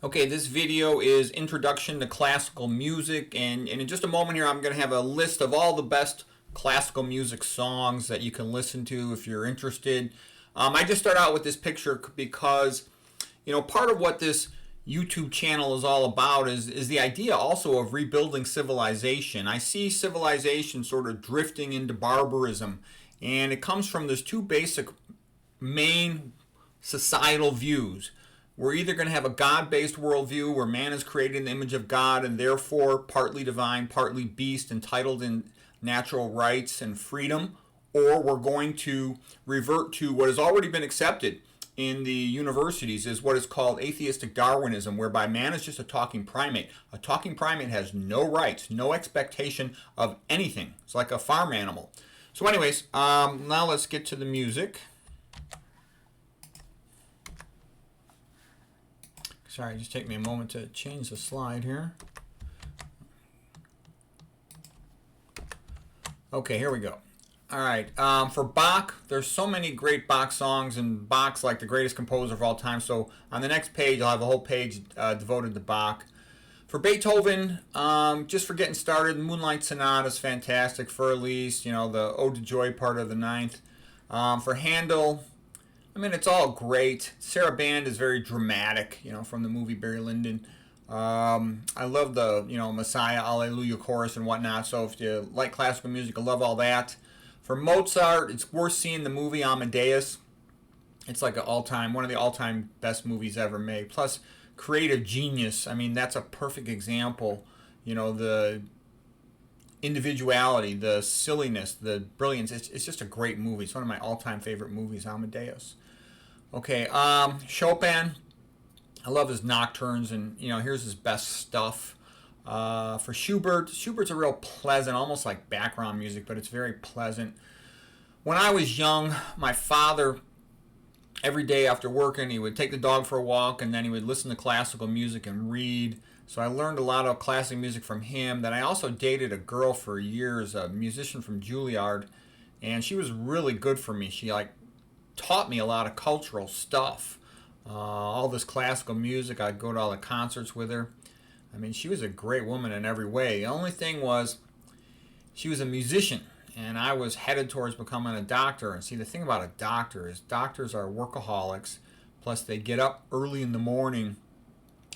Okay, this video is Introduction to Classical Music, and in just a moment here I'm going to have a list of all the best classical music songs that you can listen to if you're interested. I just start out with this picture because, part of what this YouTube channel is all about is the idea also of rebuilding civilization. I see civilization sort of drifting into barbarism, and it comes from those two basic main societal views. We're either going to have a God-based worldview where man is created in the image of God and therefore partly divine, partly beast, entitled in natural rights and freedom, or we're going to revert to what has already been accepted in the universities is what is called atheistic Darwinism, whereby man is just a talking primate. A talking primate has no rights, no expectation of anything. It's like a farm animal. So anyways, now let's get to the music. Sorry, just take me a moment to change the slide here. Okay, here we go. All right, for Bach, there's so many great Bach songs, and Bach's like the greatest composer of all time. So on the next page, I'll have a whole page devoted to Bach. For Beethoven, just for getting started, Moonlight Sonata is fantastic. Fur-Elise, the Ode to Joy part of the Ninth. For Handel, it's all great. Sarah Band is very dramatic, from the movie Barry Lyndon. I love the, Messiah, Alleluia chorus and whatnot. So if you like classical music, I love all that. For Mozart, it's worth seeing the movie Amadeus. It's like one of the all-time best movies ever made. Plus, creative genius. That's a perfect example. The individuality, the silliness, the brilliance. It's just a great movie. It's one of my all-time favorite movies, Amadeus. Okay, Chopin, I love his nocturnes, and here's his best stuff. For Schubert's a real pleasant, almost like background music, but it's very pleasant. When I was young, my father, every day after working, he would take the dog for a walk, and then he would listen to classical music and read. So I learned a lot of classical music from him. Then I also dated a girl for years, a musician from Juilliard, and she was really good for me. She taught me a lot of cultural stuff. All this classical music, I'd go to all the concerts with her. She was a great woman in every way. The only thing was, she was a musician, and I was headed towards becoming a doctor. And see, the thing about a doctor is doctors are workaholics, plus they get up early in the morning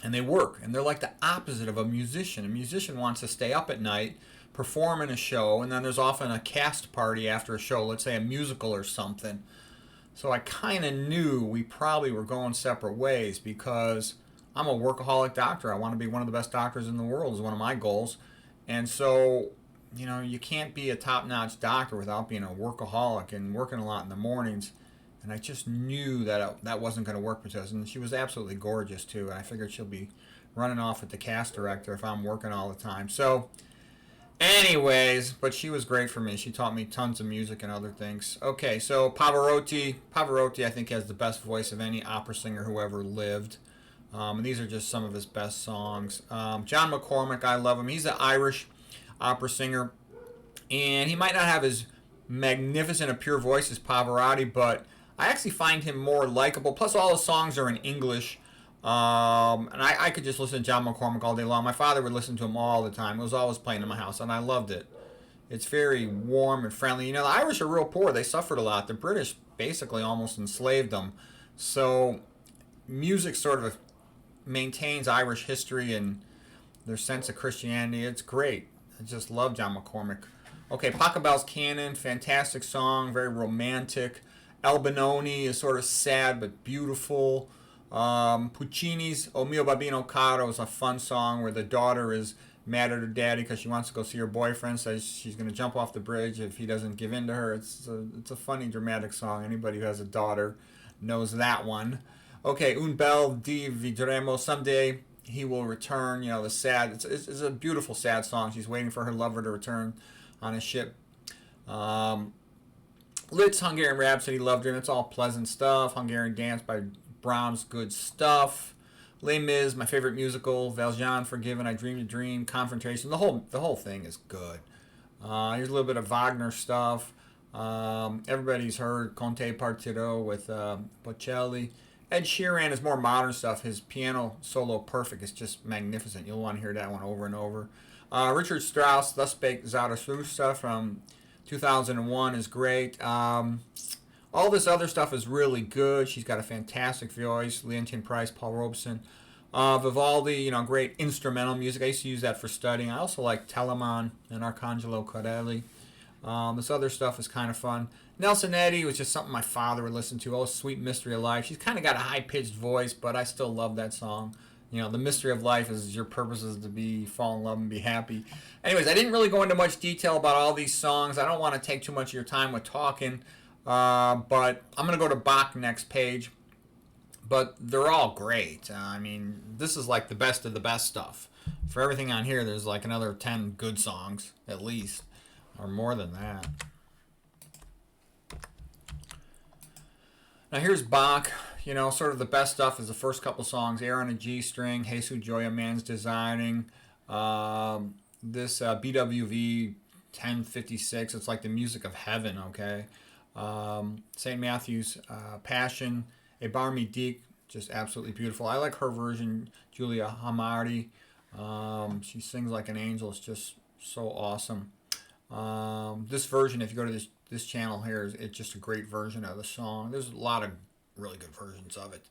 and they work. And they're like the opposite of a musician. A musician wants to stay up at night, perform in a show, and then there's often a cast party after a show, let's say a musical or something. So I kind of knew we probably were going separate ways because I'm a workaholic doctor. I want to be one of the best doctors in the world is one of my goals. And so, you can't be a top-notch doctor without being a workaholic and working a lot in the mornings. And I just knew that that wasn't going to work with us. And she was absolutely gorgeous, too. And I figured she'll be running off with the cast director if I'm working all the time. So anyways, but she was great for me. She taught me tons of music and other things. Okay, so Pavarotti. Pavarotti, I think, has the best voice of any opera singer who ever lived. And these are just some of his best songs. John McCormack, I love him. He's an Irish opera singer. And he might not have as magnificent a pure voice as Pavarotti, but I actually find him more likable. Plus, all his songs are in English. And I could just listen to John McCormack all day long. My father would listen to him all the time. It was always playing in my house, and I loved it. It's very warm and friendly. The Irish are real poor. They suffered a lot. The British basically almost enslaved them. So music sort of maintains Irish history and their sense of Christianity. It's great. I just love John McCormack. Okay, Pachelbel's Canon, fantastic song, very romantic. El Benoni is sort of sad but beautiful. Puccini's O Mio Babbino Caro is a fun song where the daughter is mad at her daddy because she wants to go see her boyfriend, says she's going to jump off the bridge if he doesn't give in to her. It's a funny, dramatic song. Anybody who has a daughter knows that one. Okay, Un bel di vedremo, someday he will return. The sad, it's a beautiful sad song. She's waiting for her lover to return on a ship. Liszt's Hungarian Rhapsody, loved her, and it's all pleasant stuff. Hungarian Dance by Brahms, good stuff. Les Mis, my favorite musical. Valjean, Forgiven, I Dreamed a Dream, Confrontation. The whole thing is good. Here's a little bit of Wagner stuff. Everybody's heard Conte Partito with Bocelli. Ed Sheeran is more modern stuff. His piano solo Perfect is just magnificent. You'll want to hear that one over and over. Richard Strauss, Thus Spake Zarathustra from 2001 is great. All this other stuff is really good. She's got a fantastic voice. Leontyne Price, Paul Robeson. Vivaldi, great instrumental music. I used to use that for studying. I also like Telemann and Arcangelo Corelli. This other stuff is kind of fun. Nelson Eddy was just something my father would listen to. Oh, Sweet Mystery of Life. She's kind of got a high-pitched voice, but I still love that song. The mystery of life is your purpose is to fall in love and be happy. Anyways, I didn't really go into much detail about all these songs. I don't want to take too much of your time with talking, but I'm going to go to Bach next page. But they're all great. This is like the best of the best stuff. For everything on here, there's like another 10 good songs, at least, or more than that. Now here's Bach. Sort of the best stuff is the first couple songs. Air on a G string, Jesus Joya, Man's Desiring. This BWV 1056, it's like the music of heaven, okay? St. Matthew's Passion, A Bar Midik, just absolutely beautiful. I like her version, Julia Hamari. She sings like an angel. It's just so awesome. This version, if you go to this channel here, it's just a great version of the song. There's a lot of really good versions of it.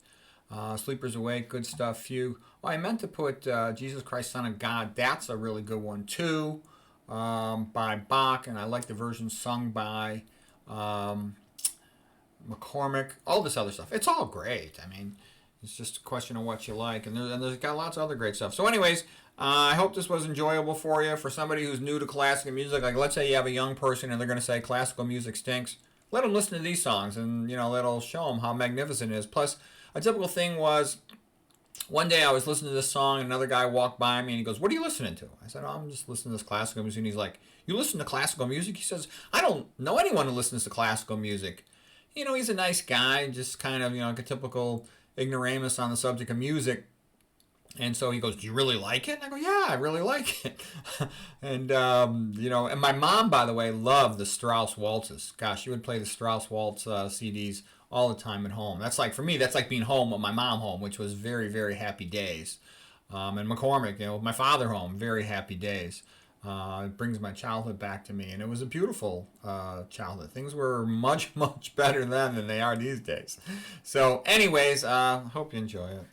Sleepers Awake, good stuff. Few. Oh, I meant to put Jesus Christ, Son of God. That's a really good one too, by Bach, and I like the version sung by McCormick. All this other stuff. It's all great. It's just a question of what you like, and there's got lots of other great stuff. So, anyways. I hope this was enjoyable for you. For somebody who's new to classical music, like let's say you have a young person and they're going to say classical music stinks, let them listen to these songs and, that'll show them how magnificent it is. Plus, a typical thing was one day I was listening to this song and another guy walked by me and he goes, "What are you listening to?" I said, "Oh, I'm just listening to this classical music." And he's like, "You listen to classical music?" He says, "I don't know anyone who listens to classical music." He's a nice guy, just kind of, like a typical ignoramus on the subject of music. And so he goes, "Do you really like it?" And I go, "Yeah, I really like it." And, and my mom, by the way, loved the Strauss waltzes. Gosh, she would play the Strauss waltz CDs all the time at home. That's like, for me, that's like being home with my mom home, which was very, very happy days. And McCormick, with my father home, very happy days. It brings my childhood back to me. And it was a beautiful childhood. Things were much, much better then than they are these days. So anyways, hope you enjoy it.